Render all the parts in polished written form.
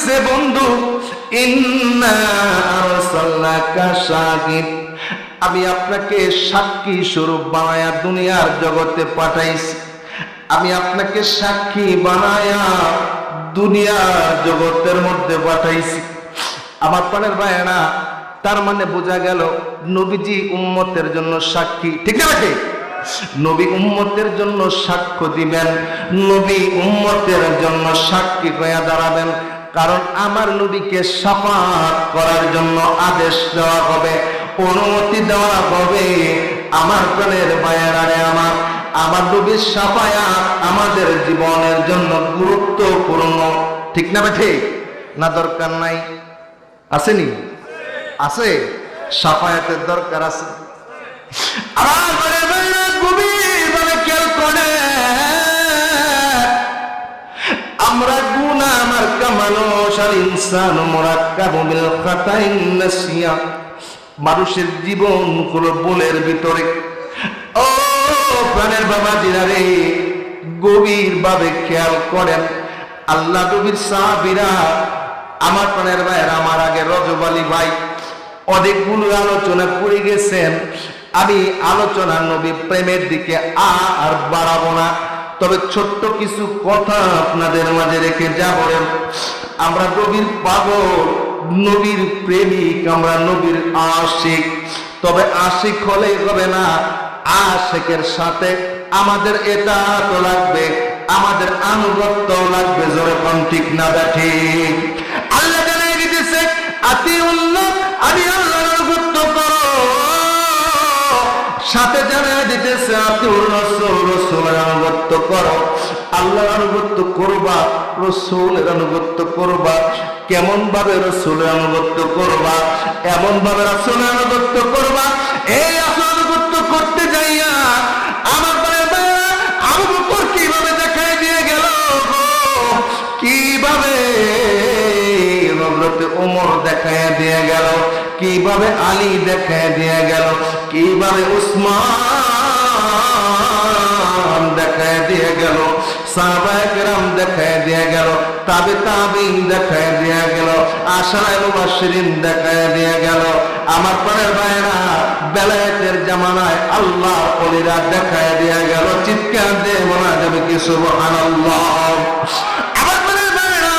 দিছে বন্ধু, ইন্না আরসালনাকা শাহিদ, আমি আপনাকে সাক্ষী স্বরূপ বানায়া দুনিয়ার জগতে পাঠাইছি। আমি আপনাকে সাক্ষী বানায়া দুনিয়ার জগতের মধ্যে পাঠাইছি। আমার প্রাণের ভাইয়েরা, তার মানে বোঝা গেল নবীজি উম্মতের জন্য সাক্ষী, ঠিক না ভাই? নবী উম্মতের জন্য সাক্ষ্য দিবেন, নবী উম্মতের জন্য সাক্ষী হয়ে দাঁড়াবেন। কারণ আমার নবীকে শাফাআত করার জন্য আদেশ দেওয়া হবে, অনুমতি দেওয়া হবে। আমার প্রাণের ভাইয়েরা, আমার নবীর শাফায়াত আমাদের জীবনের জন্য গুরুত্বপূর্ণ, ঠিক না ঠিক না? দরকার নাই? আসেনি? আছে, শাফায়াতের দরকার আছে। আমরা গুনাহ আমার কামানুষ আর ইনসানু মুরাক্কাবু বিল খাতাইন নাসিয়া, মানুষের জীবন হলো ভুলের ভিতরে। ও প্রাণের বাবাজিরা রে, গভীর ভাবে খেয়াল করেন। আল্লাহ নবীর সাহাবীরা, আমার প্রাণের ভাইয়েরা, আমার আগে রজব আলী ভাই অনেকগুলো আলোচনা করে গেছেন। আমি আলোচনা নবী প্রেমের দিকে আর বাড়াবো না, তবে ছোট্ট কিছু কথা আপনাদের মাঝে রেখে যাব। আমরা নবীর পাগল, নবীর প্রেমিক, আমরা নবীর আশিক। তবে আশিক হলেই হবে না, আশিকের সাথে আমাদের এটা তো লাগবে, আমাদের আনুগত্য লাগবে। জোরে কোন ঠিক না ঠিক? আল্লাহ জানিয়ে দিতেছে, আতিউল্লাহ, আমি আল্লাহর আনুগত্য করো। সাথে জানিয়ে দিতেছে, আতিউর রাসূল, রাসূলের আনুগত্য করো। আল্লাহর আনুগত্য করবা, রাসূলের আনুগত্য করবা। কেমন ভাবে রাসূলের আনুগত্য করবা? এমন ভাবে রাসূলের আনুগত্য করবা, এই আনুগত্য করতে যাইয়া আমার আবু বকর কিভাবে দেখাই দিয়ে গেল, কিভাবে হযরত ওমর দেখায় দিয়ে গেল, কিভাবে আলী দেখায় দিয়ে গেল, কিভাবে উসমান দেখায় দিয়ে গেল, সাহাবায়ে কেরাম দেখায় দিয়ে গেল, তাবেঈন দেখায় দিয়ে গেল, আশারায়ে মুবাশশিরিন দেখায় দিয়ে গেল। আমার পরের ভাইরা, বেলায়েতের জামানায় আল্লাহ ওলিরা দেখায় দিয়ে গেল। চিৎকার দিয়ে বলা যাবে কি সুবহানাল্লাহ? আমার পরের ভাইরা,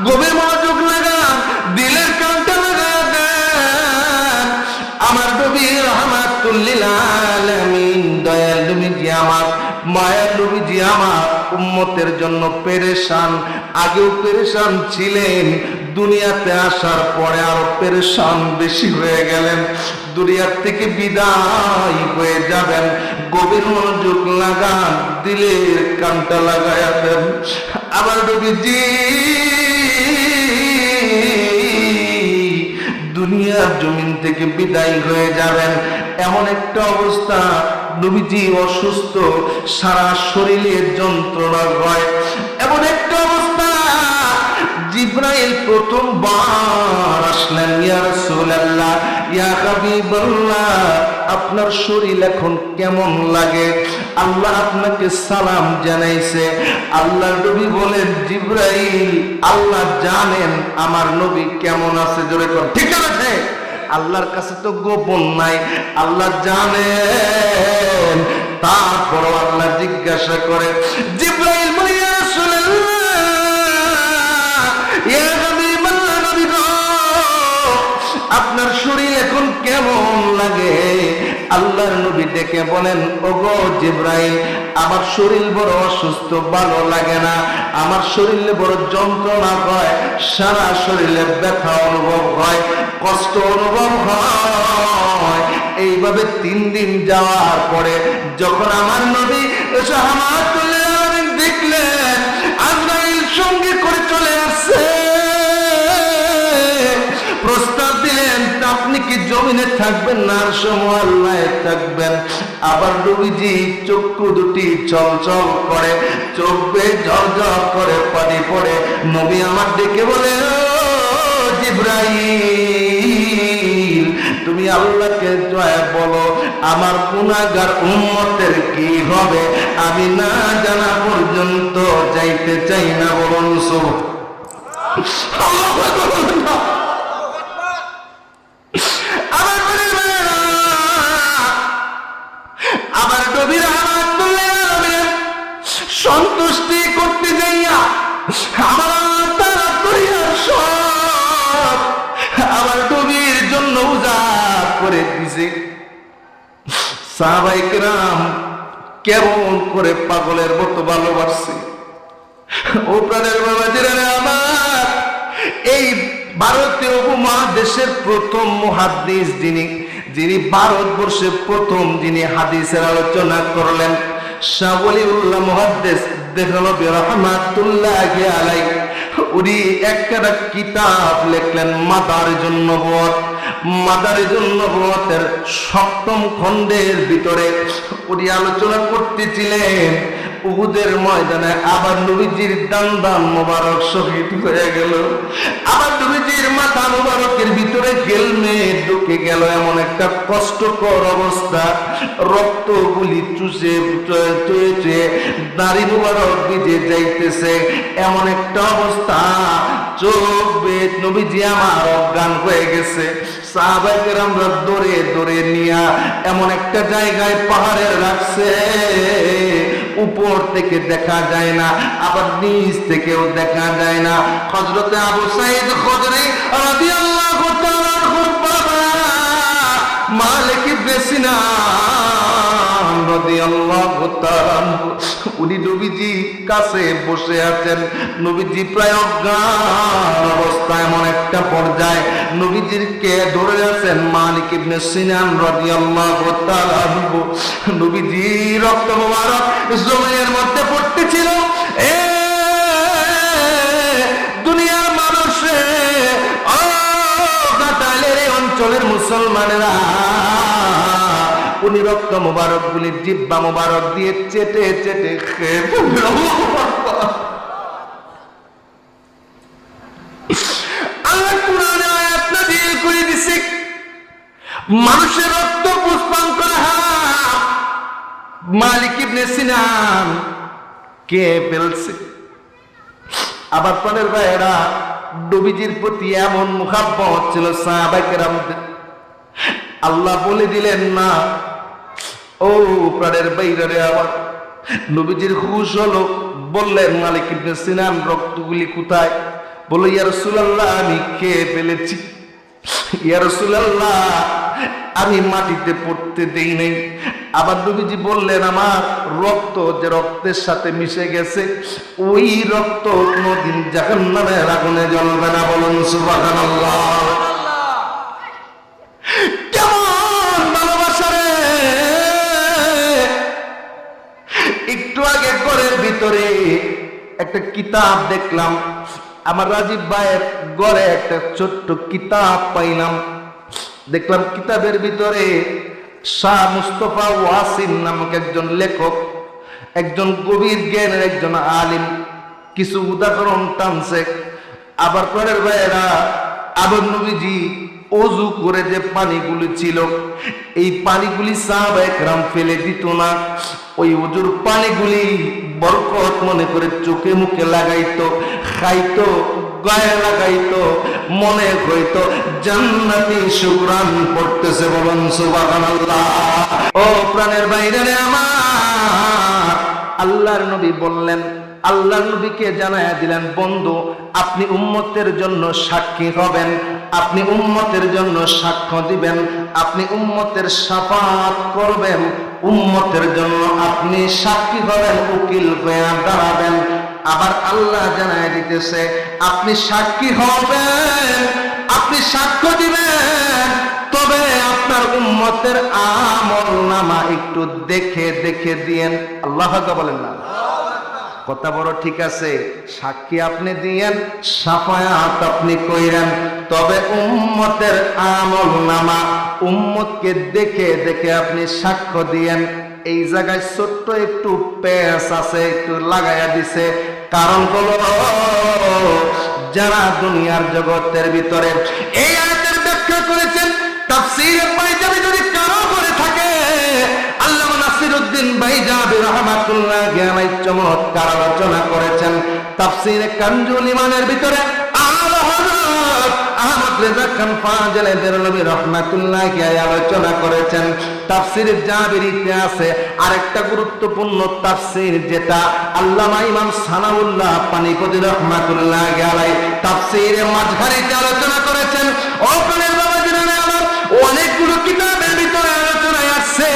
গভীর মনোযোগ লাগান, দিলের কানটা লাগায় দেন। আমার নবী রাহমাতুল লিল আলামিন, দয়াল নবীজি আমার, মায়ের নবীজি আমার উম্মতের জন্য পেরেশান। আগেও পেরেশান ছিলেন, দুনিয়াতে আসার পরে আরো পেরেশান বেশি হয়ে গেলেন। দুনিয়ার থেকে বিদায় হয়ে যাবেন। গভীর মনোযোগ লাগান, দিলের কানটা লাগায়া দেন। আমার নবীজি দুনিয়ার জমিন থেকে বিদায় হয়ে যাবেন। এমন একটা অবস্থা, নবীজি অসুস্থ, সারা শরীরে যন্ত্রণা হয়। এমন একটা অবস্থা, জিবরাইল প্রথমবার আসলেন, ইয়া রাসূলুল্লাহ, ইয়া হাবিবাল্লাহ, আপনার শরীর এখন কেমন লাগে? আল্লাহ আপনাকে সালাম জানাইছে। আল্লাহ নবী বলেন, জিবরাইল, আল্লাহ জানেন আমার নবী কেমন আছে। জোরে কর ঠিক আছে? আল্লাহর কাছে তো গোপন নাই, আল্লাহ জানেন। তারপর আল্লাহ জিজ্ঞাসা করে, জিবরাইল বলে, ইয়া রাসূলুল্লাহ, ইয়া হাবিবাল্লাহ, নবী গো, আপনার শরীর এখন কেমন লাগে? আল্লাহর নবী ডেকে বলেন, ওগো জিবরাইল, আমার শরীর বড় অসুস্থ, ভালো লাগে না। আমার শরীরে বড় যন্ত্রণা হয়, সারা শরীরে ব্যথা অনুভব হয়, কষ্ট অনুভব হয়। এইভাবে 3 দিন যাওয়ার পরে যখন আমার নবী দেখলেন আজরাইল সঙ্গে করে চলে আসছে, প্রস্তাব দিলেন, আপনি কি জমিনে থাকবেন না আরশে থাকবেন? আবার নবীজি চক্ষু দুটি চলচল করে, চোখ বেয়ে ঝরঝর করে পানি পড়ে। নবী আমার ডেকে বলে, ও জিবরাইল, তুমি আল্লাহকে জয় বলো, আমার গুনাহগার উম্মতের কি হবে আমি না জানা পর্যন্ত যাইতে চাই না। বলুন সুবহানাল্লাহ। আবার বলি ভাইরা, আবার নবীর রহমাতুল্লাহ সন্তুষ্টি করতে যাইয়া আমার তারা দুনিয়ার সব আবার নবীর জন্য উজাড় করে দিছে। সাহাবায়ে কেরাম কেমন করে পাগলের মতো ভালোবাসছে। ও প্রাণের বাবাজিরা আমার, এই ভারতীয় উপমহাদেশের প্রথম মুহাদ্দিস যিনি ভারতবর্ষে প্রথম যিনি হাদিসের আলোচনা করলেন, শাহ ওলিউল্লাহ মুহাদ্দিস দেহলভী রাহমাতুল্লাহি আলাইহি, উনি একটা কিতাব লিখলেন মাদারিজুন নবুওয়াত। মাদারিজুন নবুওয়াতের 7ম খণ্ডের ভিতরে উনি আলোচনা করতেছিলেন উহুদের ময়দানে আবার নবীজির দান মোবারক শহীদ হয়ে গেল, আবার নবীজির মাথা মোবারকের ভিতরে হেলমেট ঢুকে গেল, এমন একটা কষ্টকর অবস্থা, রক্তগুলি চুষে চুষে দাড়ি মোবারক ভিজে যাইতেছে, এমন একটা অবস্থা, চোখ বেদ নবীজি আমার অজ্ঞান হয়ে গেছে। সাহাবায়ে কেরামরা দৌড়ে দৌড়ে নিয়া এমন একটা জায়গায় পাহাড়ে রাখছে, উপর থেকে দেখা যায় না, আবার নিচ থেকেও দেখা যায় না। হযরতে আবু সাঈদ খুদরি রাদিয়াল্লাহু তাআলা বাবা মালিক ইবনে সিনান রাদিয়াল্লাহু তাআলা উনি নবীজি কাছে বসে আছেন, নবীজি প্রায় অজ্ঞান অবস্থা, এমন একটা পর্যায়ে নবীজির কে ধরে আছেন মালিক ইবনে সিনান রাদিয়াল্লাহু তাআলা। নবীজি রক্ত মোবারক জমিনের মধ্যে পড়তেছিল। এ দুনিয়ার মানুষে, ও ঘাটালের এই অঞ্চলের মুসলমানেরা, উনি রক্ত মোবারক গুলি জিহ্বা মোবারক দিয়ে চেটে চেটে খেয়ে আল্লাহ কুরআনে আয়াত নাযিল করে দিছে, মানুষের রক্ত পুষ্পান করা হারাম। মালিক ইবনে সিনান কে ফেলছে। আবার প্রাণের ভাইয়েরা, নবীজির প্রতি এমন মুহাব্বত ছিল সাহাবায়ে কেরামদের, আল্লাহ বলে দিলেন না, ও প্রাণের বাইরে আবার নবীজির হুশ হলো, বললেন মালিক ইবনে সিনান রক্তগুলি কোথায়? বলল ইয়া রাসূলুল্লাহ আমি খেয়ে ফেলেছি, ইয়া রাসূলুল্লাহ আমি মাটিতে পড়তে দেই নাই। আবার নবীজি বললেন আমার রক্ত যে রক্তের সাথে মিশে গেছে, ওই রক্ত কোনদিন জাহান্নামের আগুনে জ্বলবে না। বলুন সুবহানাল্লাহ। একটু আগে ঘরের ভিতরে একটা কিতাব দেখলাম, আমার রাজীব ভাইয়ের ঘরে একটা ছোট্ট কিতাব পাইলাম। দেখলাম কিতাবের ভিতরে শাহ মুস্তফা ওয়াসিম নামক একজন লেখক, একজন গভীর জ্ঞানের একজন আলিম কিছু উদাহরণ টানছে। আবার পরের ভাইয়েরা, আবার নবীজি ওযু করে যে পানিগুলি ছিল, এই পানিগুলি সাহাবায়ে কেরাম ফেলে দিত না, ওই ওযুর পানিগুলি বরকত মনে করে চোখে মুখে লাগাইতো, খাইতো, গায়ে লাগাইতো, মনে হইতো জান্নাতি সুগরান পড়তেছে। বলুন সুবহানাল্লাহ। ও প্রাণের বাইরে আমার, আল্লাহর নবী বললেন, আল্লাহর নবীকে জানায়া দিলেন, বন্ধু আপনি উম্মতের জন্য সাক্ষী হবেন, আপনি উম্মতের জন্য সাক্ষ্য দিবেন, আপনি উম্মতের শাফাআত করবেন, উম্মতের জন্য আপনি সাক্ষী হবেন, উকিল হয়ে দাঁড়াবেন। আবার আল্লাহ জানায়া দিতেছে আপনি সাক্ষী হবেন, আপনি সাক্ষ্য দিবেন, তবে আপনার উম্মতের আমলনামা একটু দেখে দেখে দিয়েন। আল্লাহু আকবার বলেন না? কথা বড় ঠিক আছে, সাক্ষী আপনি দিয়েন, শাফায়াত আপনি কইরেন, তবে উম্মতের আমলনামা উম্মতকে দেখে দেখে আপনি সাক্ষ্য দিয়েন। এই জায়গায় ছোট্ট একটু পেশ আছে, একটু লাগাইয়া দিছে, কারণ হলো যারা দুনিয়ার জগতের ভিতরে এই আয়াতের ব্যাখ্যা করেছেন, তাফসীরে পাইজাবি যদি কারো করে থাকে, আল্লামা নাসিরউদ্দিন বাইজাবি রাহমাতুল্লাহি আলাইহি চমৎকার আলোচনা করেছেন। তাফসীরে কানজুল ইমানের ভিতরে আহমদ রেজা খান ফাজলে বেরলভী রহমাতুল্লাহি আলাইহি আলোচনা করেছেন। তাফসীর জাবিরিতে আছে আরেকটা গুরুত্বপূর্ণ তাফসীর, যেটা আল্লামা ইমাম সানাউল্লাহ পানিপতি রহমাতুল্লাহি আলাইহি তাফসীরে মাযহারিতে আলোচনা করেছেন। ও প্রাণের বাবা জানেন আমার অনেকগুলো কিতাবের ভিতরে আলোচনায় আছে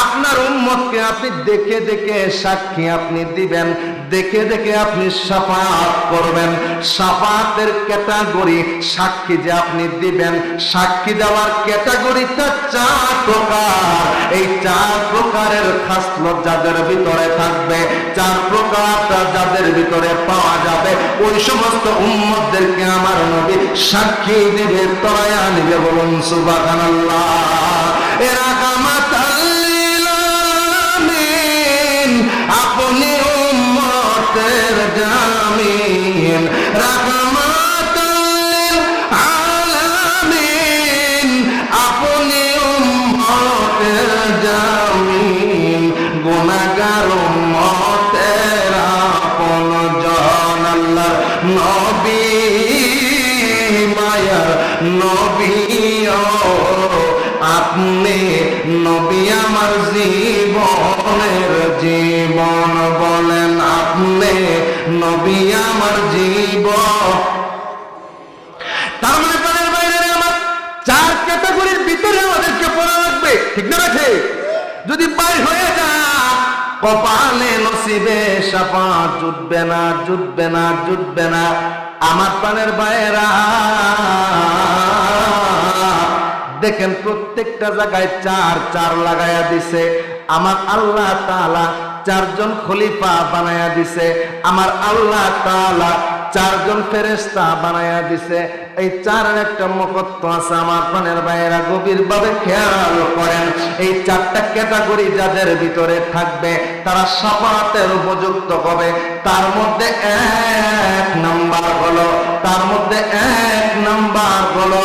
আপনার উম্মতকে আপনি দেখে দেখে সাক্ষী আপনি দিবেন, দেখে দেখে আপনি শাফাআত করবেন। শাফাআতের ক্যাটাগরি, সাক্ষী যে আপনি দিবেন, সাক্ষী দেওয়ার ক্যাটাগরিটা 4 প্রকার। এই 4 প্রকারের খাসলত যাদের ভিতরে থাকবে, 4 প্রকারটা যাদের ভিতরে পাওয়া যাবে, ওই সমস্ত উম্মতদেরকে আমার নবী সাক্ষী দিবে, তরায়া নিবে। বলুন সুবহানাল্লাহ। এরা আপনি উম্মতের জামিন, রাহমাতুল আলামিন, আপনি উম্মতের জামিন, গুনাহগার উম্মতের আপনজন, আল্লাহর নবী, মায়ার নবী, আপনি নবী আমার জীবনের জীবন। বলেন আপনি নবী আমার জীবন। তার মানে প্রাণের বাইরে আমার 4 ক্যাটাগরির ভিতরে আমাদেরকে পড়া লাগবে, ঠিক না? রাখে যদি বাইর হয়ে যায় কপালে নসিবে শাফাআত জুটবে না, জুটবে না, জুটবে না। আমার প্রাণের বাইরা দেখেন প্রত্যেকটা জায়গায় 4 লাগায়া দিছে। আমার আল্লাহ তাআলা 4 জন খলিফা বানায়া দিছে। আমার আল্লাহ তাআলা 4 জন ফেরেশতা বানায়া দিছে। এই 4 একটা মহত্ব আছে আমার প্রাণের ভাইয়েরা, গভীরভাবে খেয়াল করেন। এই 4টা ক্যাটাগরি যাদের ভিতরে থাকবে তারা শাফাআতের উপযুক্ত হবে। তার মধ্যে 1 নাম্বার হলো, তার মধ্যে 1 নাম্বার হলো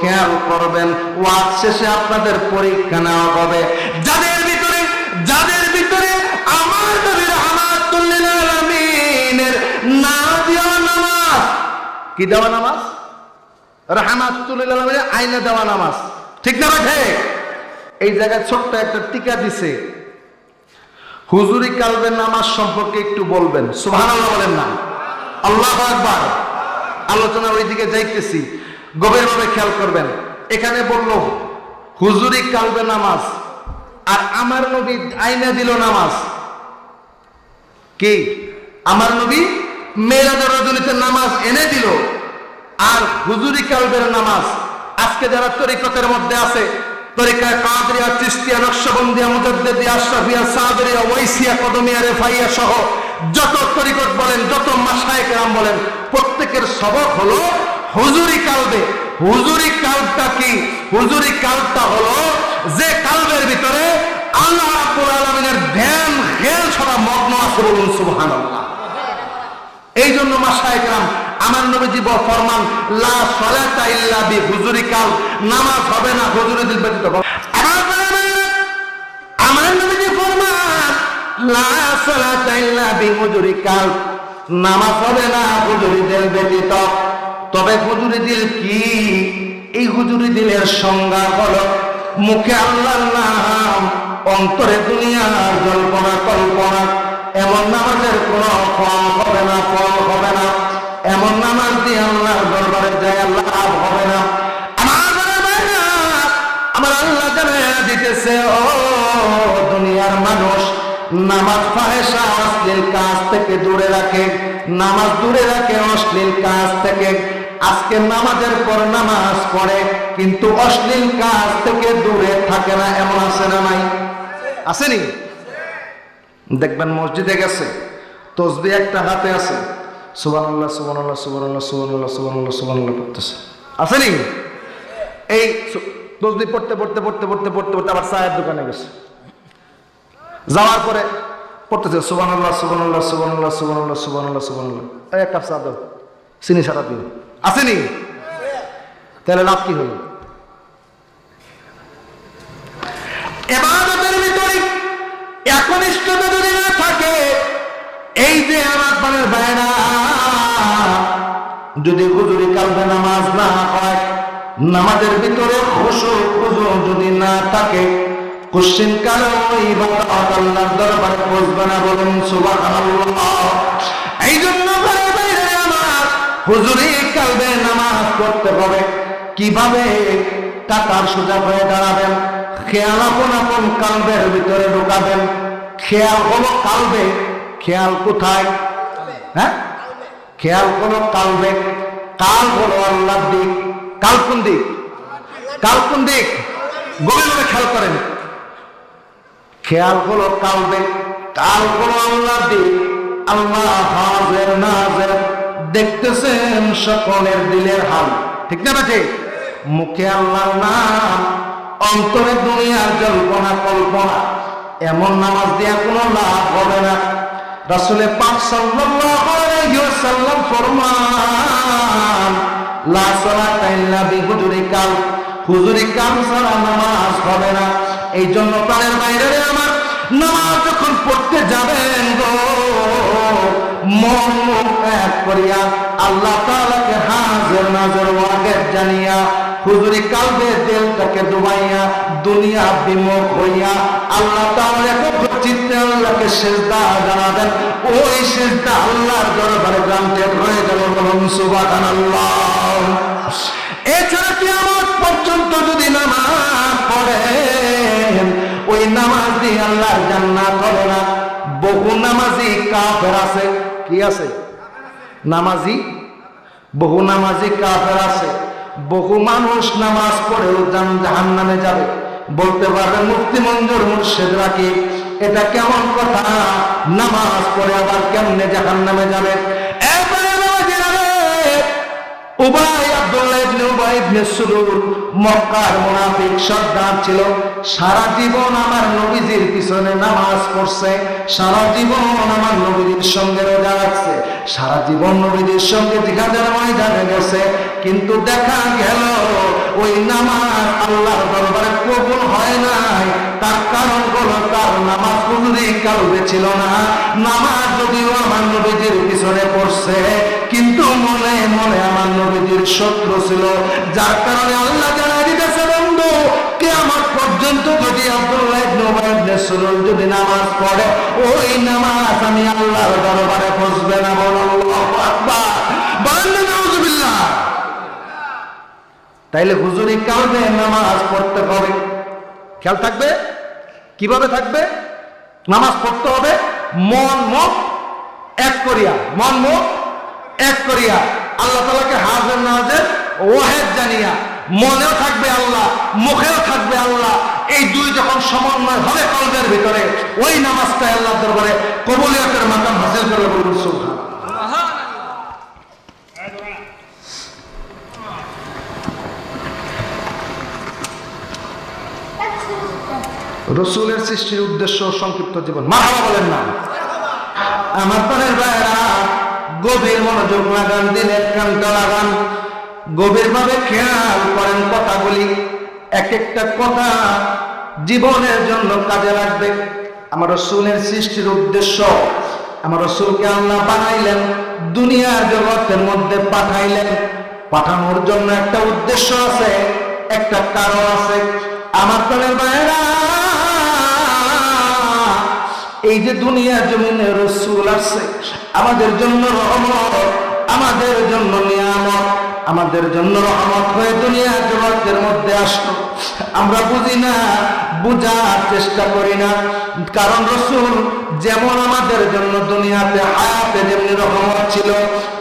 খেয়াল করবেন, ওয়াজ শেষে আপনাদের পরীক্ষা নেওয়া হবে। যাদের ভিতরে আমার নবী রাহমাতুল লিল আলামিনের না দেওয়া নামাজ, কি দেওয়া নামাজ? রাহমাতুল লিল আলামিনের আইনে দেওয়া নামাজ, ঠিক না? রাখে এই জায়গায় ছোট্ট একটা টিকা দিছে। হুজুরি কালবের নামাজ সম্পর্কে একটু বলবেন, সুবহানাল্লাহ বলেন না? আল্লাহু আকবার। আলোচনা ওইদিকে যাইতেছি, গভীরভাবে খেয়াল করবেন। এখানে বললো হুজুরি কালবে নামাজ, আর আমার নবী আইনা দিল নামাজ। কি? আমার নবী মেরাজের রজনীতে নামাজ এনে দিল, আর হুজুরি কালবের নামাজ আজকে যারা তরিকতের মধ্যে আছে, তরিকায় কাদরিয়া, চিশতিয়া, নকশবন্দিয়া, মুজাদ্দিদিয়া, আশরাফিয়া, সাদরিয়া, ওয়াইসিয়া, কদমিয়া, রেফাইয়া সহ যত তরিকত বলেন, যত মাশায়েখ কেরাম বলেন, প্রত্যেকের সবক হলো হুজুরি কালবে। হুজুরি কালবটা কি? হুজুরি কালবটা হলো যে কালবের ভিতরে আল্লাহ রাব্বুল আলামিনের ধ্যান খেয়াল ছড়া মগ্ন আছে। বলুন সুবহানাল্লাহ। এই জন্য মাশায়েখ কেরাম আমার নবীজি ফরমান, লা সালাতা ইল্লা বি হুজুরি কালব, নামাজ হবে না হুজুরি দিল ব্যতীত। আমার নবীজি ফরমান, লা সালাতা ইল্লা বি হুজুরি কালব, নামাজ হবে না হুজুরি দিল ব্যতীত। তবে হুজুরি দিল কি? এই হুজুরি দিলের সংজ্ঞা হলো মুখে আল্লাহর নাম, অন্তরে দুনিয়ার জল্পনা কল্পনা। এমন নামাজের কোন ফল হবে না, ফল হবে না। এমন নামাজ দিয়ে আল্লাহর দরবারে যায় লাভ হবে না। আমার আল্লাহ জানায়া দিতেছে, ও দুনিয়ার মানুষ, নামাজ ফাহেশা অশ্লীল কাজ থেকে দূরে রাখে, নামাজ দূরে রাখে অশ্লীল কাজ থেকে। আজকে নামাজের পর নামাজ পড়ে কিন্তু অশ্লীল কাজ থেকে দূরে থাকে না, এমন আছে না নাই? আসেনি? দেখবেন মসজিদে গেছে, তসবিহ একটা হাতে আছে, সুবহানাল্লাহ সুবহানাল্লাহ সুবহানাল্লাহ সুবহানাল্লাহ সুবহানাল্লাহ সুবহানাল্লাহ পড়তেছে, আসেনি? এই তসবিহ পড়তে পড়তে পড়তে পড়তে পড়তে পড়তে আবার চায়ের দোকানে গেছে, যাওয়ার পরে পড়তেছে সুবহানাল্লাহ সুবহানাল্লাহ সুবহানাল্লাহ সুবহানাল্লাহ সুবহানাল্লাহ সুবহানাল্লাহ। এক কাপ চা দাও, চিনি সারা দিন, আসেনি? তাহলে লাভ কি হলো? ইবাদতের ভিতরে একনিষ্ঠতা যদি না থাকে, এই যে আমার পানের ভাইরা যদি হুজুরি কালবে নামাজ না হয়, নামাজের ভিতরে খুশু খুজু যদি না থাকে, কোশ্চিন কালে ওই ইবাদত আল্লাহর দরবারে পৌঁছবে না। বলেন সুবহানাল্লাহ। এই জন্য ভাই ভাইরা আমার, হুজুরি কালবে নামাজ পড়তে হবে। কিভাবে? কাতার সোজা হয়ে দাঁড়াবেন, খেয়াল আপন আপন কালবের ভিতরে ঢুকাবেন। খেয়াল হলো কালবে। খেয়াল কোথায়? হ্যাঁ, খেয়াল হলো কালবে। কাল হলো আল্লাহর দিক। কাল কোন দিক? কাল কোন দিক? গভীরভাবে খেয়াল করেন। খেয়াল হলো কালবে, কাল হলো আল্লাহর দিক। আল্লাহ হাজির নাজির, দেখতেছেন সকলের দিলের হাল। ঠিক না বাজে? মুখে আল্লাহর নাম, অন্তরে দুনিয়ার জল্পনা কল্পনা। এমন নামাজ দিয়া কোনো লাভ হবে না। রাসূল পাক সাল্লাল্লাহু আলাইহি ওয়াসাল্লাম ফরমান, লা সালাতা ইল্লা বিহুজুরি কাল, হুজুরি কাল ছাড়া নামাজ হবে না। এই জন্য প্রাণের বাইরে আমার, নামাজ যখন পড়তে যাবেন গো, মন মুখ এক করিয়া আল্লাহ তাআলাকে হাজির নাজির ওয়াজিব জানিয়া, হুজুরি কালবে দিলটাকে ডুবাইয়া, দুনিয়া বিমুখ হইয়া আল্লাহ তাআলার চিত্তে আল্লাহকে সিজদা জানাবেন। ওই সিজদা আল্লাহর দরবারে গ্রান্টেড হয়ে যাবে। বলুন সুবহানাল্লাহ। এছাড়া কিয়ামত পর্যন্ত যদি নামাজ পড়েন, ওই নামাজ দিয়ে আল্লাহর জান্নাত হবে না। বহু নামাজি কাফের আছে। কি আছে? নামাজি, বহু নামাজি কাফের আছে। বহু মানুষ নামাজ পড়েও জাহান্নামে যাবে। বলতে পারবে মুফতি মঞ্জুর মুর্শিদ রাকিব, এটা কেমন কথা? নামাজ পড়ে আবার কেমনে জাহান্নামে যাবে? উবাই আব্দুল্লাহ ইবনে উবাই ইবনে সুলুল মক্কার মুনাফিক সর্দার ছিল। সারা জীবন আমার নবীজির পিছনে নামাজ পড়ছে, সারা জীবন আমার নবীজির সঙ্গে রোজা রাখছে, সারা জীবন নবীজির সঙ্গে জিহাদের ময়দানে গেছে। কিন্তু দেখা গেল ওই নামাজ আল্লাহর দরবারে কবুল হয় নাই। তার কারণ হলো তার নামাজ হুজুরি কালবে ছিল না। নামাজ যদিও আমার নবীজির পিছনে পড়ছে, কিন্তু মনে মনে আমার নবীজির শত্রু ছিল। যার কারণে আল্লাহ জানাই দিতেছে, বন্ধু কিয়ামত পর্যন্ত যদি আব্দুল্লাহ ইবনে উবাই ইবনে সুলুল যদি নামাজ পড়ে, ওই নামাজ আমি আল্লাহর দরবারে পৌঁছবে না। বলো আল্লাহু আকবার। বলেন নাউজুবিল্লাহ। তাইলে হুজুরি কালবে নামাজ পড়তে হবে। খেয়াল থাকবে। কিভাবে থাকবে? নামাজ পড়তে হবে মন মুখ এক করিয়া, মন মুখ এক করিয়া আল্লাহ তাআলাকে হাজির নাজির ওয়াহিদ জানিয়া। মনেও থাকবে আল্লাহ, মুখেও থাকবে আল্লাহ। এই দুই যখন সমন্বয় হবে কলবের ভিতরে, ওই নামাজটা আল্লাহর দরবারে কবুলিয়তের মাকাম হাসিল করে। বলুন সুবহানাল্লাহ। রসুলের সৃষ্টির উদ্দেশ্য সংক্ষিপ্ত জীবন। মারহাবা বলেন না? আমার প্রাণের ভাইরা, গভীর মনোযোগ লাগান, দিনের কানটা লাগান, গভীরভাবে খেয়াল করেন কথাগুলি। এক একটা কথা জীবনের জন্য কাজে লাগবে। আমার রসুলের সৃষ্টির উদ্দেশ্য, আমার রসুলকে আল্লাহ বানাইলেন, দুনিয়ার জগতের মধ্যে পাঠাইলেন। পাঠানোর জন্য একটা উদ্দেশ্য আছে, একটা কারণ আছে। আমার প্রাণের ভাইরা, এই যে দুনিয়ার জমিনে রসুল আসছে, আমাদের জন্য রহমত, আমাদের জন্য নিয়ামত, আমাদের জন্য রহমত হয়ে দুনিয়ার জগতের মধ্যে আসলো। আমরা বুঝি না, বুঝার চেষ্টা করি না। কারণ রসুল যেমন আমাদের জন্য দুনিয়াতে হায়াতে যেমনি রহমত ছিল,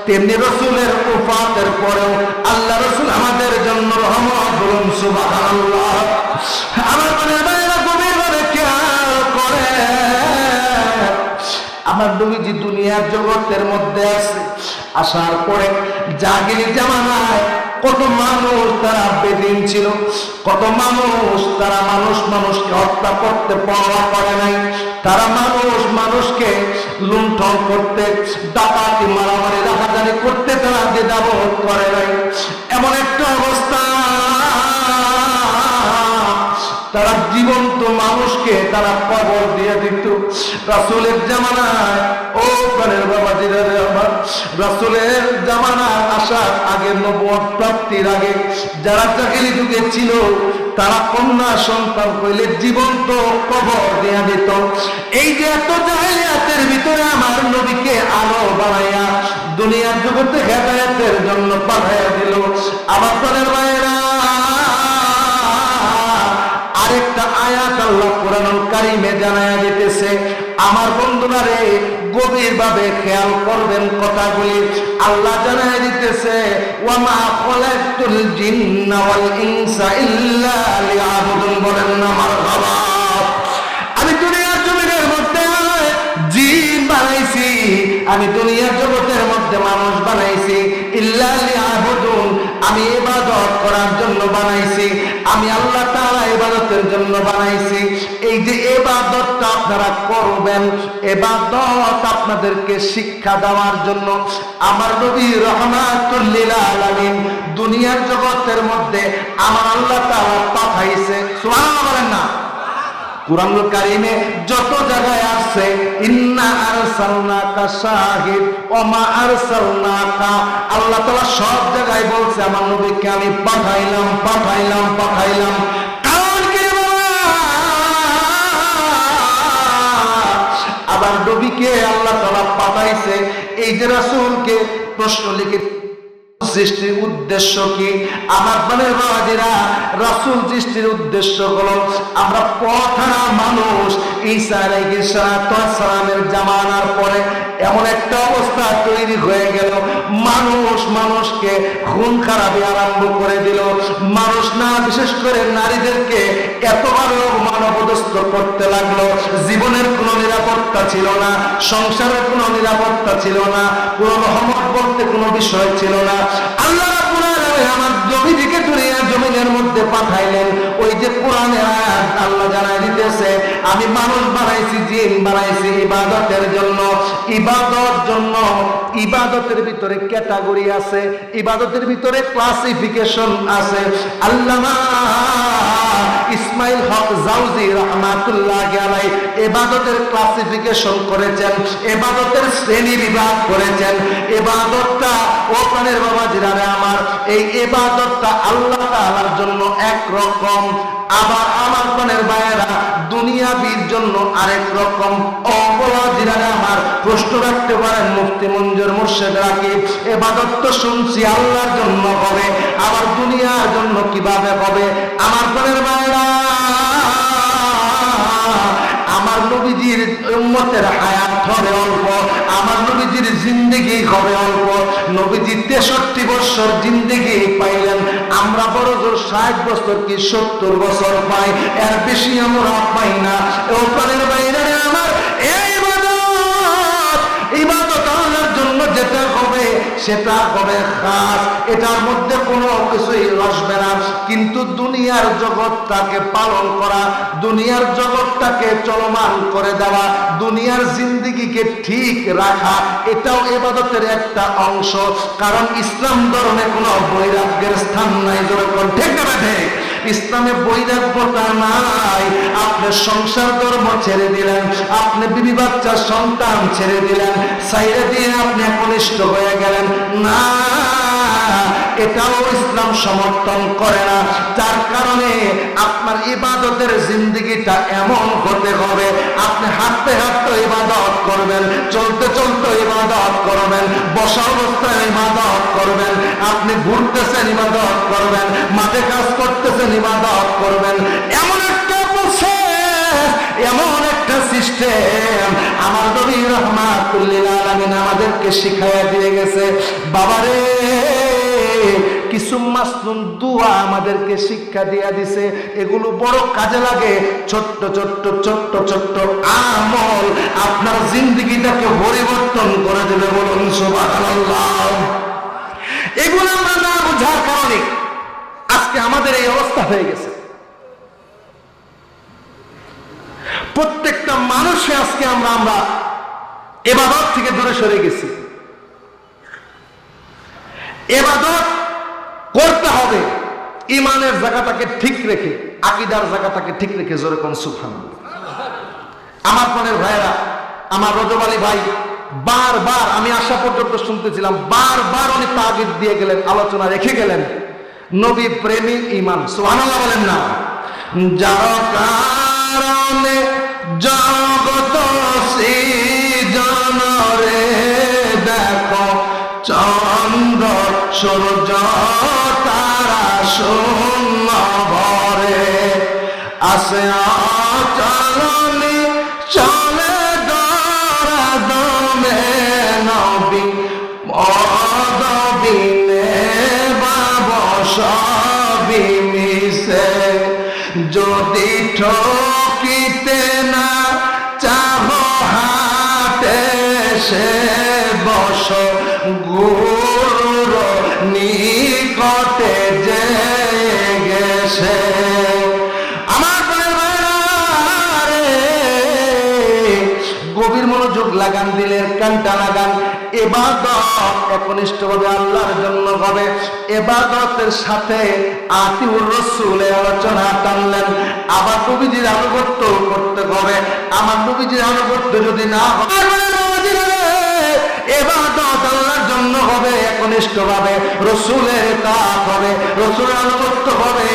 তেমনি রসুলের ওফাতের পরেও আল্লাহ রসুল আমাদের জন্য রহমত। বলুন সুবহানাল্লাহ। আমার মনে বাইরা গভীরভাবে খেয়াল করে, আমার নবীজি দুনিয়ার জগতের মধ্যে আছে। আসার পরে জাহিলি জামানায় কত মানুষ তারা বেদিন ছিল, কত মানুষ তারা মানুষকে হত্যা করতে পরোয়া করে নাই। তারা মানুষকে লুণ্ঠন করতে, ডাকাতি মারামারি রাহাজানি করতে তারা দ্বিধাবোধ করে নাই। এমন একটা অবস্থা, তারা জীবন্ত মানুষকে তারা কবর দিয়ে দিত। রাসূলের জামানায়, ও প্রাণের বাবাজিরা, রাসূলের জামানা আসার আগে, নবুয়ত প্রাপ্তির আগে যারা জাহেলি যুগে ছিল তারা কন্যা সন্তান হইলে জীবন্ত কবর দেয়া দিত। এই যে এত জাহেলিয়াতের ভিতরে আমার নবীকে আলো বানাইয়া দুনিয়ার জগতে হেদায়েতের জন্য পাঠাইয়া দিল। আমার প্রাণের ভাইয়েরা, আরেকটা আয়াত আল্লাহ কোরআনুল কারীমে জানায়া দিতেছে। আমার বন্ধুরা রে, গভীর ভাবে খেয়াল করবেন কথাগুলি। আল্লাহ জানায়া দিতেছে, ওয়া মা খালাকতুল জিন্না ওয়াল ইনসা ইল্লা লিয়াবুদুন। বলেন না মারহাবা। আমি দুনিয়ার জমিনের মধ্যে জিন বানাইছি, আমি দুনিয়ার জগতের মধ্যে মানুষ বানাইছি, ইল্লা লিয়াবুদুন, আমি ইবাদত করার জন্য বানাইছি, আমি আল্লাহ তাআলা ইবাদতের জন্য বানাইছি। এই যে ইবাদতটা আপনারা করবেন, ইবাদত আপনাদেরকে শিক্ষা দেওয়ার জন্য আমার নবী রাহমাতুল লিল আলামিন দুনিয়ার জগতের মধ্যে আমার আল্লাহ তাআলা পাঠাইছে। সুবহানাল্লাহ বলেন না। কুরআনুল কারীমে যত জায়গায় আছে ইন্না আরসালনাকা শাহিদ ওয়া মা আরসালনাকা, আল্লাহ তাআলা সব জায়গায় বলছে আমার নবীকে আমি পাঠাইলাম পাঠাইলাম পাঠাইলাম। কারণ কি বাবা? আবার নবীকে আল্লাহ তাআলা পাঠাইছে। এই যে রাসূলকে প্রশ্ন লিখে সৃষ্টির উদ্দেশ্য কি? আমার প্রাণের বাবাজিরা, রাসূল সৃষ্টির উদ্দেশ্য হলো আমরা পথহারা মানুষ। ঈসা আলাইহিস সালামের জামানার পরে এমন একটা অবস্থা তৈরি হয়ে গেল, মানুষ মানুষকে খুন খারাপি আরম্ভ করে দিল। মানুষ না, বিশেষ করে নারীদেরকে এতভাবে মানবদস্ত করতে লাগলো। জীবনের কোনো নিরাপত্তা ছিল না, সংসারের কোনো নিরাপত্তা ছিল না, কোনো রহমত বলতে কোনো বিষয় ছিল না। আল্লাহ রাব্বুল আলামিন আমার নবীকে দুনিয়ার জমিনের মধ্যে পাঠাইলেন। ওই যে কোরআনের আয়াত আল্লাহ জানাই দিতেছে, আমি মানুষ বানাইছি, জিন বানাইছি ইবাদতের জন্য। ইবাদতের জন্য, ইবাদতের ভিতরে ক্যাটাগরি আছে, ইবাদতের ভিতরে ক্লাসিফিকেশন আছে। আল্লামা ইসমাইল হক জাওজি রাহমাতুল্লাহি আলাইহি ইবাদতের ক্লাসিফিকেশন করেছেন, ইবাদতের শ্রেণী বিভাগ করেছেন। ইবাদতটা ও প্রাণের বাবাজিরা আমার, এই ইবাদতটা আল্লাহ তাআলার জন্য এক রকম, আবার আমার প্রাণের ভাইয়েরা দুনিয়াবির জন্য আরেক রকম। ও বাবাজিরা আমার, প্রশ্ন রাখতে পারেন মুফতি মঞ্জুর মুর্শিদ রাকিব, ইবাদত তো শুনছি আল্লাহর জন্য হবে, আবার দুনিয়ার জন্য কিভাবে হবে? আমার প্রাণের ভাইয়েরা, আমার নবীজির উম্মতের হায়াত হবে অল্প, আমার নবীজির জিন্দেগি হবে অল্প। নবীজি 63 বছর জিন্দেগি পাইলেন, আমরা বড় জোর 60 বছর কি 70 বছর পাই, এর বেশি আমরা পাই না। ওপারের বাইরে আমার এই ইবাদত আল্লাহর জন্য যেটা হবে সেটা হবে খাস, এটার মধ্যে কোনো কিছুই আসবে না। কিন্তু দুনিয়ার জগৎটাকে পালন করা, দুনিয়ার জগৎটাকে চলমান করে দেওয়া, দুনিয়ার জিন্দেগিকে ঠিক রাখা, এটাও ইবাদতের একটা অংশ। কারণ ইসলাম ধর্মে কোনো বৈরাগ্যের স্থান নাই। যেরকম ঠিক না ঠিক, ইসলামে বৈরাগ্যতা নাই। আপনি সংসার ধর্ম ছেড়ে দিলেন, আপনি বিবি বাচ্চা সন্তান ছেড়ে দিলেন, সাইরে দিয়ে আপনি একনিষ্ঠ হয়ে গেলেন না, এটাও ইসলাম সমর্থন করে না। যার কারণে আপনার ইবাদতের জিন্দেগিটা এমন হতে হবে, আপনি হাঁটতে হাঁটতে ইবাদত করবেন, চলতে চলতে ইবাদত করবেন, বসা অবস্থায় ইবাদত করবেন, আপনি ঘুরতেছেন ইবাদত করবেন, মাঠে কাজ করতেছেন ইবাদত করবেন। এমন একটা প্রসেস, এমন একটা সিস্টেম আমার নবী রাহমাতুল লিল আলামিন আমাদেরকে শিখাইয়া দিয়ে গেছে। বাবারে, কিছু মাসনুন দোয়া আমাদেরকে শিক্ষা দিয়া দিছে, এগুলো বড় কাজে লাগে। ছোট্ট ছোট্ট ছোট্ট ছোট্ট আমল আপনার জিন্দেগিটাকে পরিবর্তন করে দেবে। বলুন সুবহানাল্লাহ। এগুলো আমরা না বোঝার কারণে আজকে আমাদের এই অবস্থা হয়ে গেছে। প্রত্যেকটা মানুষে আজকে আমরা ইবাদত থেকে দূরে সরে গেছি। ইবাদত করতে হবে ইমানের জায়গাটাকে ঠিক রেখে, আকীদার জায়গাটাকে ঠিক রেখে। জোরে কোন সুবহানাল্লাহ। আমার প্রাণের ভাইয়েরা, আমার রজব আলী ভাই বারবার আমি আসা পর্যন্ত শুনতেছিলাম, বারবার উনি তাগিদ দিয়ে গেলেন, আলোচনা রেখে গেলেন, নবী প্রেমী ঈমান। সুবহানাল্লাহ বলেন না? যার কারণে জগৎ সৃজন রে, দেখো চন্দ্র সূর্য তারা শূন্য ভরে, আসে অচলনি চলে দরা দমে, নবী পদবিনে বাব সবই মিশে, যদি ঠকিতে না চাহ হাটে সে বস গুরুর নিকটে যে গেছে। আমার গভীর মনোযোগ লাগান, দিলের কানটা লাগান। ইবাদত একনিষ্ঠভাবে আল্লাহর জন্য হবে। ইবাদতের সাথে আতিউর রাসূলের আলোচনা টানলেন। আবার নবীজির আনুগত্য করতে হবে। আমার নবীজির আনুগত্য যদি না হয়, ইবাদত আল্লাহর জন্য হবে একনিষ্ঠভাবে, রাসূলের ইতাআত হবে, রাসূলের আনুগত্য হবে।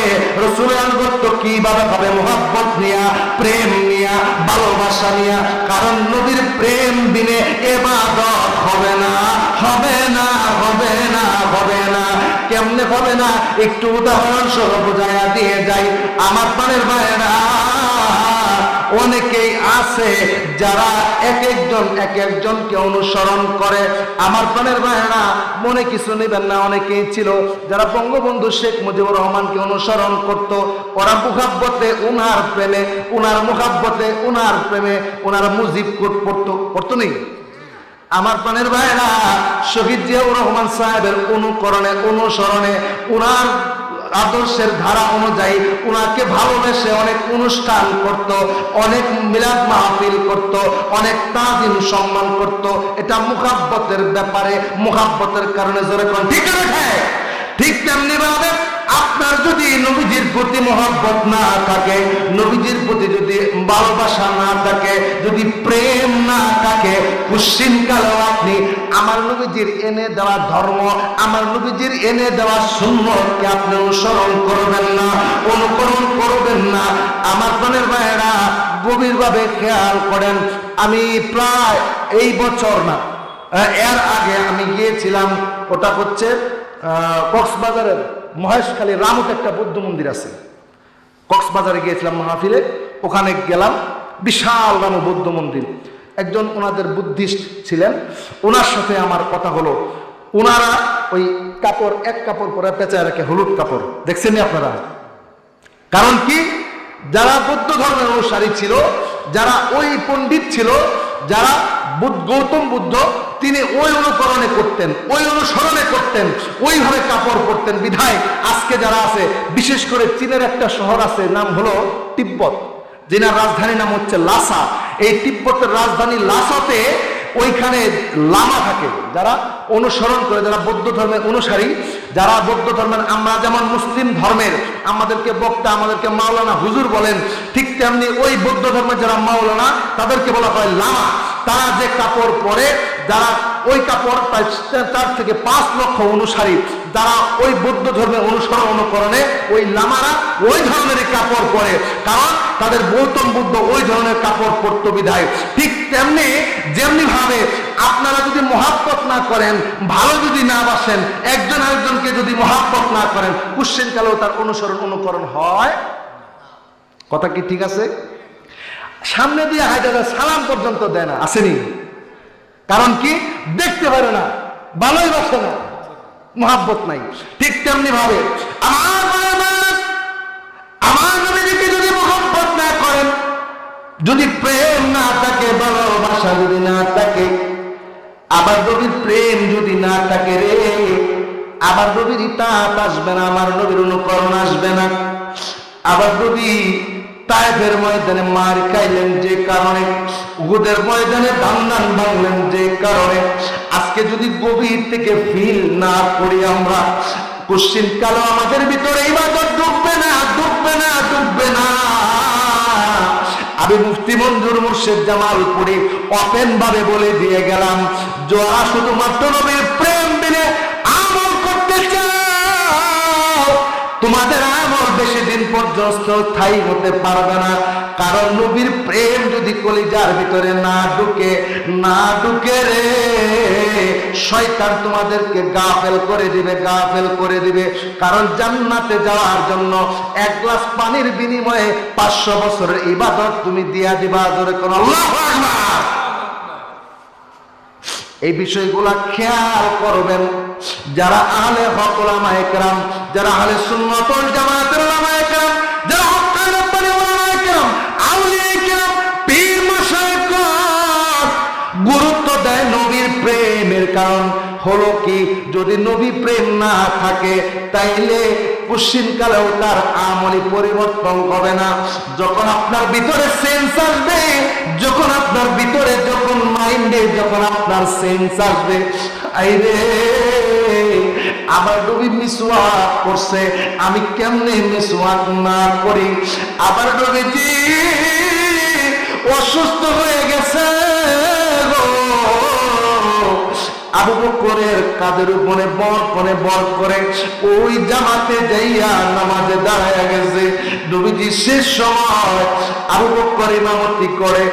রাসূলের আনুগত্য কিভাবে হবে? মুহাব্বত নিয়া, প্রেম নিয়া, ভালোবাসা নিয়া। কারণ নবীর প্রেম বিনে ইবাদত হবে না, হবে না, হবে না, হবে না। কেমনে হবে না? একটু উদাহরণ সহ বুঝাইয়া দিয়ে যাই। আমার প্রাণের ভাইয়েরা, অনেকেই আছে যারা এক একজনকে অনুসরণ করে। আমার প্রাণের ভাইয়েরা, মনে কিছু নেবেন না, অনেকেই ছিল যারা বঙ্গবন্ধু শেখ মুজিবুর রহমানকে অনুসরণ করত। ওরা মুহাব্বতে উনার প্রেমে, উনার মুহাব্বতে উনার প্রেমে ওনারা মুজিব কোট পড়তো নেই। আমার প্রাণের ভাইয়েরা, শহীদ জিয়াউর রহমান সাহেবের অনুকরণে, অনুসরণে, উনার আদর্শের ধারা অনুযায়ী উনাকে ভালোবেসে অনেক অনুষ্ঠান করত, অনেক মিলাদ মাহফিল করত, অনেক তাজিম সম্মান করত। এটা মুহাব্বতের ব্যাপারে, মুহাব্বতের কারণে। জোরে কোন ঠিক আছে? ঠিক তেমনি ভাবে আপনার যদি নবীজির প্রতি মহব্বত না থাকে, নবীজির প্রতি যদি ভালোবাসা না থাকে, যদি প্রেম না থাকে, কুশ্চিনকালেও আপনি আমার নবীজির এনে দেওয়া ধর্ম, আমার নবীজির এনে দেওয়া সুন্নতকে আপনি অনুসরণ করবেন না, অনুকরণ করবেন না। আমার প্রাণের ভাইয়েরা, গভীরভাবে খেয়াল করেন। আমি প্রায় এই বছর না, এর আগে আমি গিয়েছিলাম, ওটা হচ্ছে কক্সবাজারের মহেশখালী রামুতে একটা বৌদ্ধ মন্দির আছে। কক্সবাজারে গিয়েছিলাম মাহফিলে, ওখানে গেলাম, বিশাল রামু বৌদ্ধ মন্দির। একজন ওনাদের বুদ্ধিস্ট ছিলেন, ওনার সাথে আমার কথা হলো। ওনারা ওই কাপড়, এক কাপড় পরে পেঁচায় রাখে, হলুদ কাপড়, দেখছেন আপনারা? কারণ কি? যারা বৌদ্ধ ধর্মের অনুসারী ছিল, যারা ওই পণ্ডিত ছিল, যারা গৌতম বুদ্ধ, তিনি ওই অনুকরণে করতেন, ওই অনুসরণে করতেন, ওইভাবে কাপড় পরতেন। বিধায় আজকে যারা আছে, বিশেষ করে চীনের একটা শহর আছে, নাম হলো তিব্বত, যেনার রাজধানীর নাম হচ্ছে লাসা। এই তিব্বতের রাজধানী লাসাতে ওইখানে লামা থাকে, যারা অনুসরণ করে, যারা বৌদ্ধ ধর্মের অনুসারী, যারা বৌদ্ধ ধর্মের, আমরা যেমন মুসলিম ধর্মের আমাদেরকে বক্তা, আমাদেরকে মাওলানা হুজুর বলেন, ঠিক তেমনি ওই বৌদ্ধ ধর্মের যারা মাওলানা, তাদেরকে বলা হয় লামা। তারা যে কাপড় পরে, যারা ওই কাপড়, প্রায় 4 থেকে 5 লক্ষ অনুসারী, যারা ওই বৌদ্ধ ধর্মের অনুকরণে, ওই লামারা ওই ধরনের কাপড় পরে, কারণ তাদের গৌতম বুদ্ধ ওই ধরনের কাপড় পরত বিধায়। ঠিক তেমনি যেমনি ভাবে আপনারা যদি মহাব্বত না করেন, ভালো যদি না বাসেন, একজন আরেকজনকে যদি মহাব্বত না করেন, কুশ্চিন কালেও তার অনুকরণ হয়। কথা কি ঠিক আছে? সামনে দিয়ে হাইটা সালাম পর্যন্ত দেয় না, আসেনি? কারণ কি? দেখতে পারে না, ভালোই বাসে না, মহাব্বত নাই। ঠিক তেমনি ভাবে আমার নবীকে যদি মহাব্বত না করেন, যদি প্রেম না থাকে, ভালোবাসা যদি না থাকে, আবার নবীর প্রেম যদি না থাকে রে, আবার নবীর ইতাআত আসবে না, আমার নবীর অনুকরণ আসবে না। আবার নবী তায়েফের ময়দানে মার খাইলেন যে কারণে, উহুদের ময়দানে দান ভাঙলেন যে কারণে, আজকে যদি গভীর থেকে ফিল না করি আমরা, কুশ্চিন কালো আমাদের ভিতরে ইবাদত ঢুকবে না, ঢুকবে না, ঢুকবে না। আমি মুফতি মঞ্জুর মুর্শিদ জামালপুরে ওপেন ভাবে বলে দিয়ে গেলাম, যারা শুধুমাত্র নবীর প্রেম বিনে আমল করতে চাও, তোমাদের আমল বেশি দিন পর্যন্ত স্থায়ী হতে পারবে না। কারণ নবীর প্রেম যদি কলিজার ভিতরে না ঢুকে রে, শয়তান তোমাদেরকে গাফেল করে দিবে। কারণ জান্নাতে যাওয়ার জন্য এক গ্লাস পানির বিনিময়ে 500 বছরের ইবাদত তুমি দিয়া দিবা। জোরে কোন আল্লাহু আকবার। এই বিষয়গুলা খেয়াল করবেন যারা আহলে হক উলামায়ে কেরাম, যারা আহলে সুন্নাত ওয়াল জামাতের উলামায়ে কেরাম, যারা হক্কানি রব্বানি উলামায়ে কেরাম, আউলিয়া কেরাম, পীর মাশায়েখ গুরুত্ব দেয় নবীর প্রেমের। কারণ হলো কি, যদি নবী প্রেম না থাকে তাইলে পশ্চিমকালেও তার আমলি পরিবর্তন হবে না। যখন আপনার ভিতরে সেন্স আসবে, যখন আপনার ভিতরে যখন মাইন্ডে যখন আপনার সেন্স আসবে, আইরে আবার নবী মিসওয়াক করছে, আমি কেমনে মিসওয়াক না করি। আবার নবীজি অসুস্থ হয়ে গেছে, আবু বকরের কাদের উপরে বর করে ওই জামাতে যাইয়া নামাজে দাঁড়ায়া গেছে। নবীজি শেষ সময় আবু বকর ইমামতি করে,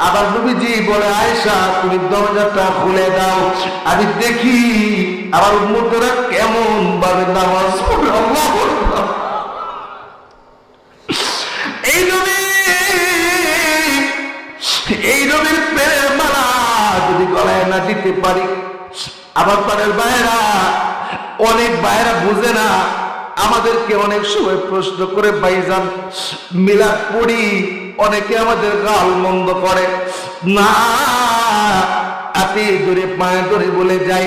আবার নবীজি বলে, আয়েশা তুমি দরজাটা খুলে দাও, আমি দেখি আবার উম্মতেরা কেমন ভাবে নামাজ পড়ে। আল্লাহু আকবার। এই নবীর প্রেমের মালা যদি গলায় না দিতে পারি। আবার পারের ভাইরা, অনেক ভাইরা বুঝে না, আমাদেরকে অনেক সময় প্রশ্ন করে, ভাইজান মিলাদ পড়ি, অনেকে আমাদের গাল মন্দ করে না, হাতে ধরে পায়ে ধরে বলে যাই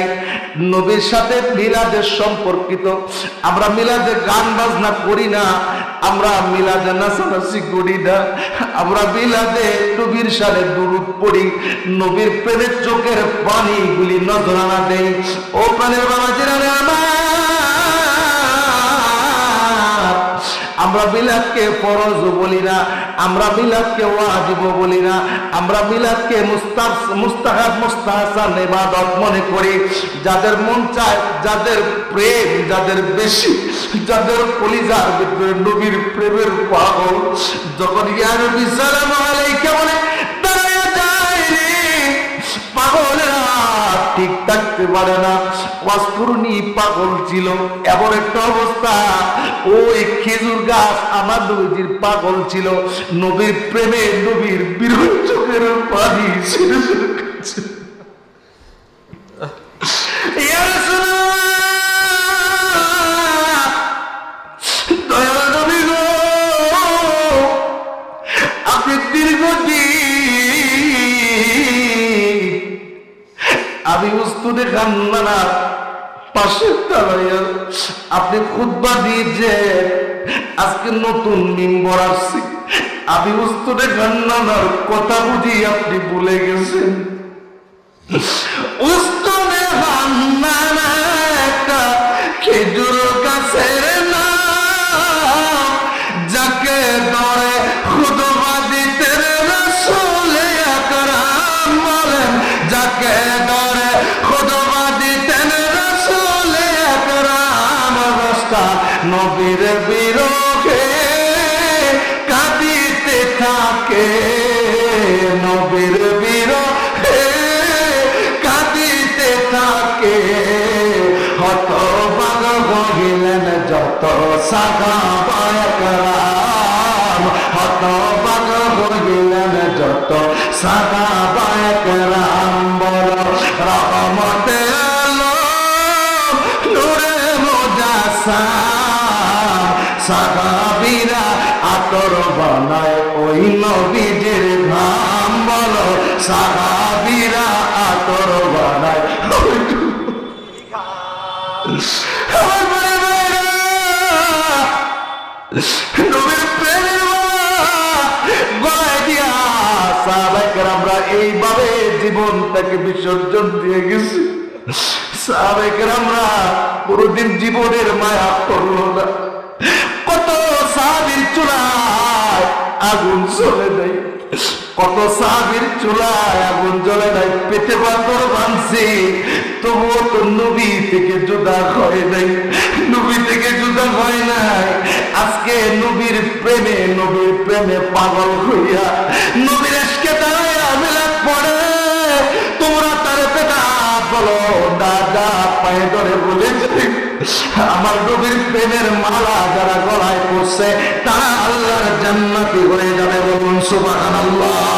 নবীর সাথে মিলাদের সম্পর্কিত। আমরা মিলাদে গান বাজনা করি না, আমরা মিলাদে নাচানাচি করি না, আমরা মিলাদে নবীর সাথে দুরূদ পড়ি, নবীর প্রেমের চোখের পানিগুলি নজরানা দেই। ও প্রাণের বাবাজিরা রে আমার, আমরা মিলাদকে ফরজ বলি না, আমরা মিলাদকে ওয়াজিব বলি না, আমরা মিলাদকে মুস্তাহাব মুস্তাহসান ইবাদত মনে করি। যাদের মন চায়, যাদের প্রেম, যাদের বেশি, যাদের কলিজার ভিতরে নবীর প্রেমের পাগল, যখন ইয়া নবী সালামু আলাইকা বলে দাঁড়ায় যায় রে, পাগলেরা ঠিক থাকতে পারে না। ওয়াসফুরনি পাগল ছিল, এমন একটা অবস্থা, ওই খেজুর গাছ আমার নবীজির পাগল ছিল, নবীর প্রেমে নবীর বিরহ চোখের পানি ছেড়ে ছেড়ে। দয়াল নবী গো, আপনি দীর্ঘদিন আমি উস্তুদে খান্নানা পাশে দাঁড়াইয়া আপনি খুতবা দিয়েছেন, আজকে নতুন মিম্বর আসছি, আমি উস্তুদে খান্নানার কথা বুঝি আপনি ভুলে গেছেন। উস্তুদে খান্নানা একটা খেজুর গাছের নাম, যাকে ধরে খুতবা দিতেন রাসূল আকরাম বলেন, যাকে ধরে খুতবা দিতেন রাসূল আকরাম, নবীর বিরহে কাঁদিতে থাকে, নবীর বিরহে কাঁদিতে থাকে। হতবাক হইলেন যত সাহাবায়ে কেরাম, হতবাক হইলেন যত সাহাবায়ে কেরাম। বলো রহমতে আলম নূরে মুজাসসাম, সাহাবীরা আতর বানায় ওই নবীজির ঘাম। বলো সাহাবীরা আতর বানায় ওই নবীর প্রেমের গলায় দিয়া সাহাবায়ে কেরামরা এইভাবে জীবনটাকে বিসর্জন দিয়ে গেছে। সাহাবায়ে কেরামরা পুরোদিন জীবনের মায়া করলো না। কত সাহাবীর চুলায় আগুন জ্বলে দেয়, কত সাহাবীর চুলায় আগুন জ্বলে নাই, পেটে পাথর বাঁধছে, তবুও তো নবী থেকে জুদা হয় নাই, নবী থেকে জুদা হয় নাই। আজকে নবীর প্রেমে পাগল হইয়া নবীর এসকে দাঁড়াইয়া মিলাদ পড়ে, তোমরা তার পেটা বলো দাদা পায়ে ধরে বলেছে, আমার নবীর প্রেমের মালা যারা গলায় পড়ছে তারা আল্লাহর জান্নাতি হয়ে যাবে। বলুন সুবহানাল্লাহ।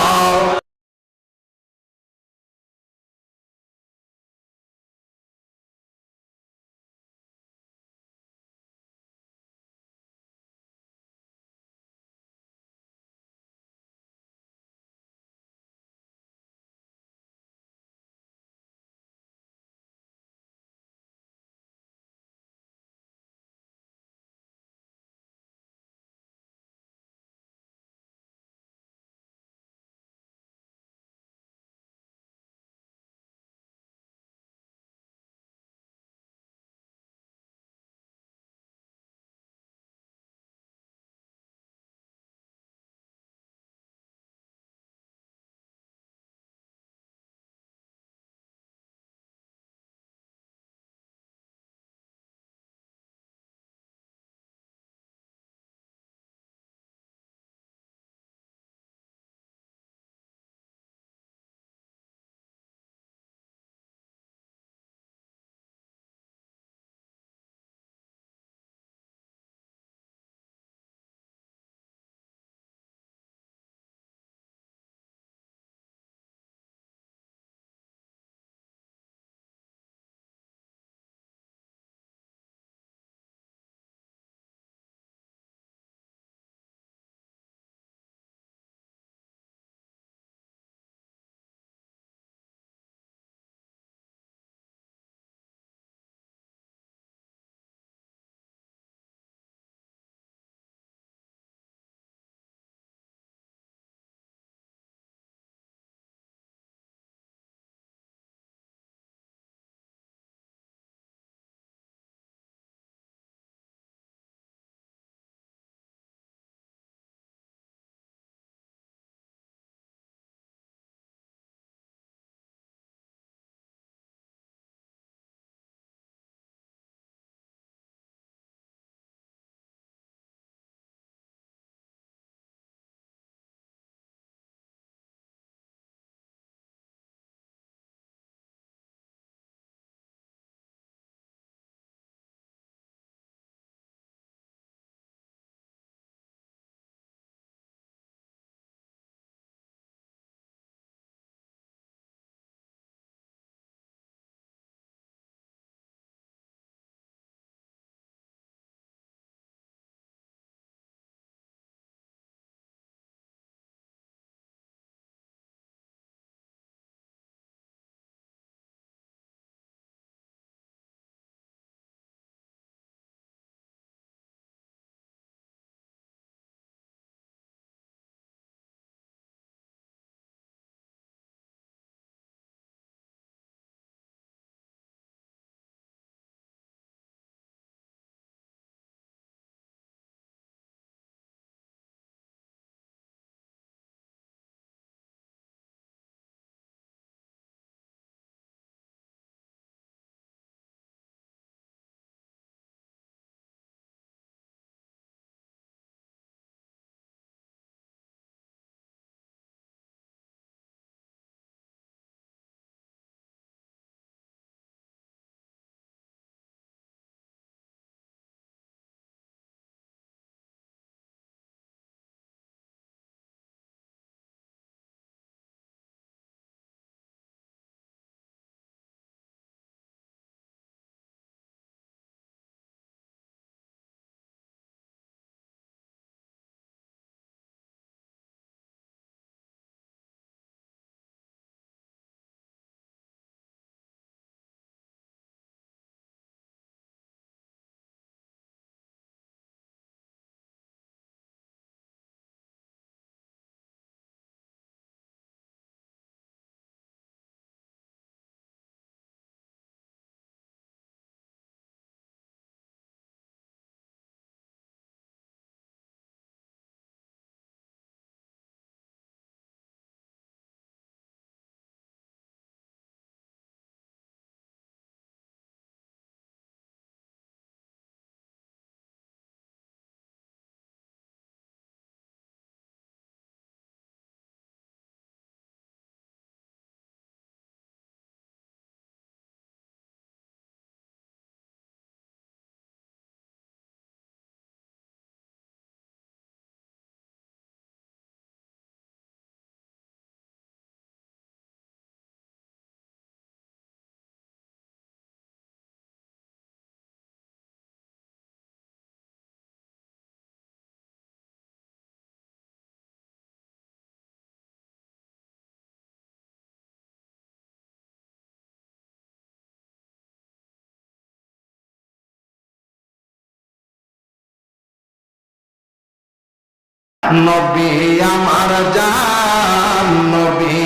নবী আমার জান, নবী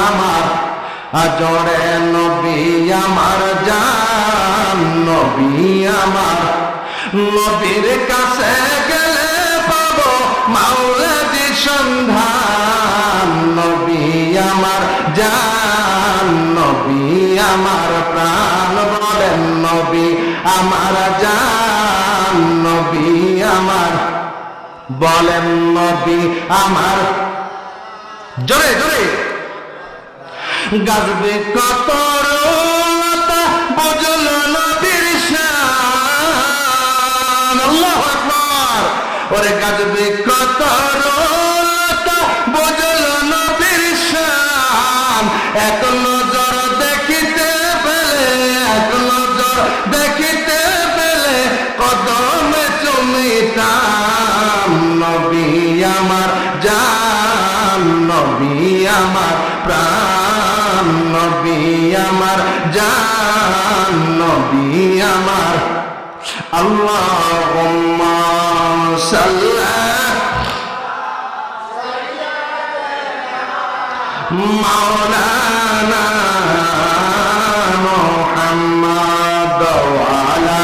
আমার আজরে, নবী আমার জান, নবী আমার। নবীর কাছে গেলে পাবো মাওলাদি সন্ধান, নবী আমার জান, নবী আমার প্রাণ। বলেন নবী আমার জান, নবী আমার। বলেন নবী আমার। জোরে জোরে। গাজবে কত রতা বুঝল নবীর শান, আল্লাহু আকবার। ওরে গাজবে কত রতা বুঝল নবীর শান, এক নজর দেখিতে পেলে, এক নজর দেখিতে পেলে কদমে চুমিতাম। নবী আমার জান, নবী আমার প্রাণ, নবী আমার জান, নবী আমার। আল্লাহুম্মা সাল্লি মাওলানা মুহাম্মদ ওয়া আলা